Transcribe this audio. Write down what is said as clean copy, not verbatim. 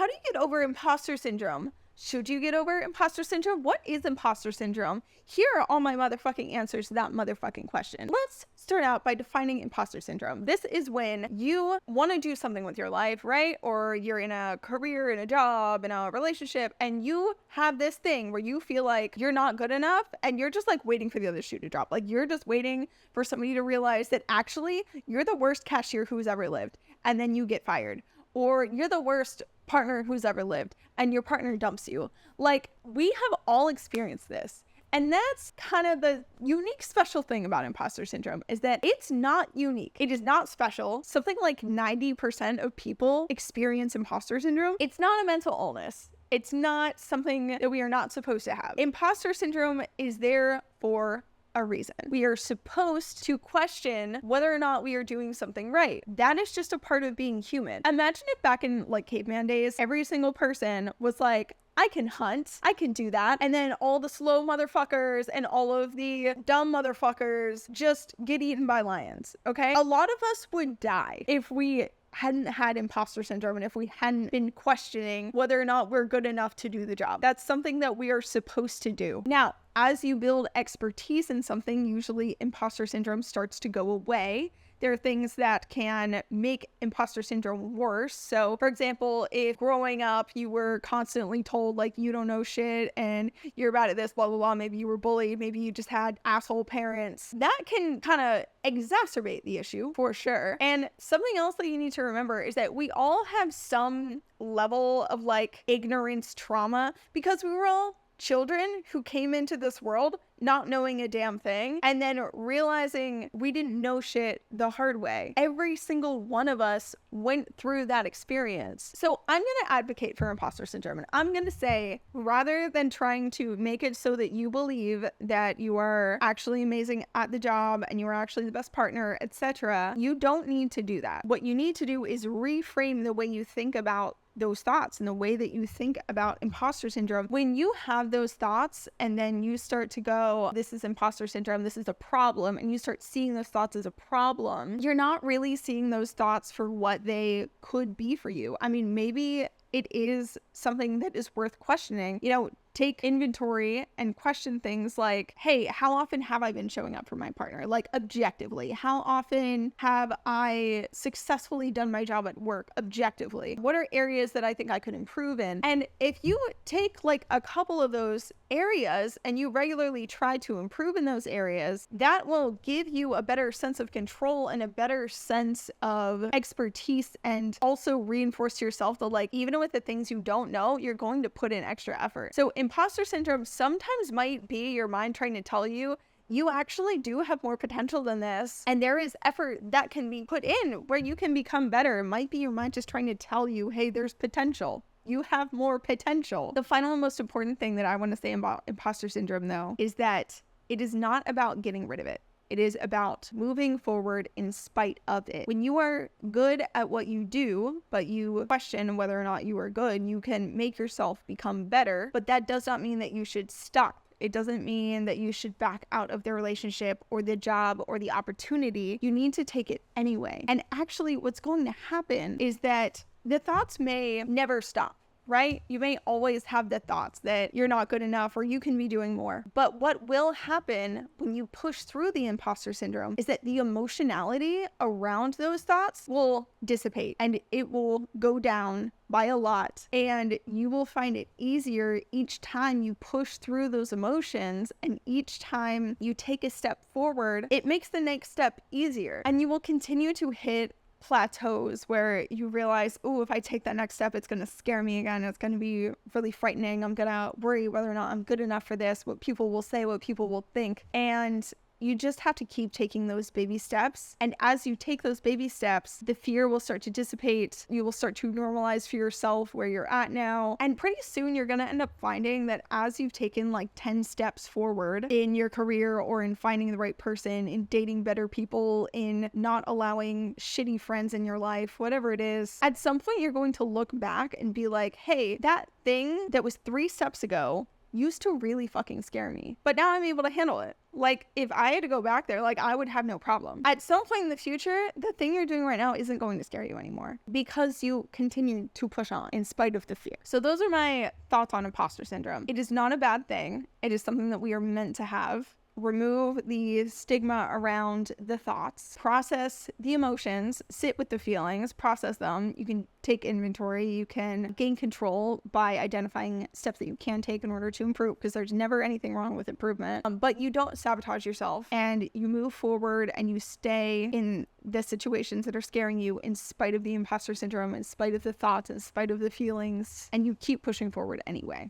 how do you get over imposter syndrome? Should you get over imposter syndrome? What is imposter syndrome? Here are all my motherfucking answers to that motherfucking question. Let's start out by defining imposter syndrome. This is when you want to do something with your life, right? Or you're in a career, in a job, in a relationship, and you have this thing where you feel like you're not good enough and you're just like waiting for the other shoe to drop. Like you're just waiting for somebody to realize that actually you're the worst cashier who's ever lived, and then you get fired. Or you're the worst partner who's ever lived and your partner dumps you. Like, we have all experienced this. And that's kind of the unique special thing about imposter syndrome, is that it's not unique. It is not special. Something like 90% of people experience imposter syndrome. It's not a mental illness. It's not something that we are not supposed to have. Imposter syndrome is there for a reason. We are supposed to question whether or not we are doing something right. That is just a part of being human. Imagine if back in like caveman days, every single person was like, I can hunt, I can do that. And then all the slow motherfuckers and all of the dumb motherfuckers just get eaten by lions, okay? A lot of us would die if we hadn't had imposter syndrome and if we hadn't been questioning whether or not we're good enough to do the job. That's something that we are supposed to do. Now, as you build expertise in something, usually imposter syndrome starts to go away. There are things that can make imposter syndrome worse. So, for example, if growing up you were constantly told like you don't know shit and you're bad at this, blah, blah, blah, maybe you were bullied, maybe you just had asshole parents, that can kind of exacerbate the issue for sure. And something else that you need to remember is that we all have some level of like ignorance trauma because we were all children who came into this world not knowing a damn thing and then realizing we didn't know shit the hard way. Every single one of us went through that experience. So I'm going to advocate for imposter syndrome, and I'm going to say, rather than trying to make it so that you believe that you are actually amazing at the job and you are actually the best partner, etc., you don't need to do that. What you need to do is reframe the way you think about those thoughts and the way that you think about imposter syndrome. When you have those thoughts and then you start to go, this is imposter syndrome, this is a problem, and you start seeing those thoughts as a problem, you're not really seeing those thoughts for what they could be for you. I mean, maybe it is something that is worth questioning. You know, take inventory and question things like, hey, how often have I been showing up for my partner? Like objectively, how often have I successfully done my job at work objectively? What are areas that I think I could improve in? And if you take like a couple of those areas and you regularly try to improve in those areas, that will give you a better sense of control and a better sense of expertise, and also reinforce to yourself that like, even with the things you don't know, you're going to put in extra effort. So imposter syndrome sometimes might be your mind trying to tell you, you actually do have more potential than this, and there is effort that can be put in where you can become better. It might be your mind just trying to tell you, hey, there's potential. You have more potential. The final and most important thing that I want to say about imposter syndrome, though, is that it is not about getting rid of it. It is about moving forward in spite of it. When you are good at what you do, but you question whether or not you are good, you can make yourself become better, but that does not mean that you should stop. It doesn't mean that you should back out of the relationship or the job or the opportunity. You need to take it anyway. And actually, what's going to happen is that the thoughts may never stop, right? You may always have the thoughts that you're not good enough or you can be doing more. But what will happen when you push through the imposter syndrome is that the emotionality around those thoughts will dissipate and it will go down by a lot. And you will find it easier each time you push through those emotions, and each time you take a step forward, it makes the next step easier. And you will continue to hit plateaus where you realize, oh, if I take that next step, it's going to scare me again. It's going to be really frightening. I'm going to worry whether or not I'm good enough for this, what people will say, what people will think. And you just have to keep taking those baby steps. And as you take those baby steps, the fear will start to dissipate. You will start to normalize for yourself where you're at now. And pretty soon you're going to end up finding that as you've taken like 10 steps forward in your career or in finding the right person, in dating better people, in not allowing shitty friends in your life, whatever it is, at some point you're going to look back and be like, hey, that thing that was 3 steps ago used to really fucking scare me. But now I'm able to handle it. Like, if I had to go back there, like, I would have no problem. At some point in the future, the thing you're doing right now isn't going to scare you anymore because you continue to push on in spite of the fear. So those are my thoughts on imposter syndrome. It is not a bad thing. It is something that we are meant to have. Remove the stigma around the thoughts, process the emotions, sit with the feelings, process them. You can take inventory, you can gain control by identifying steps that you can take in order to improve, because there's never anything wrong with improvement. But you don't sabotage yourself, and you move forward and you stay in the situations that are scaring you in spite of the imposter syndrome, in spite of the thoughts, in spite of the feelings, and you keep pushing forward anyway.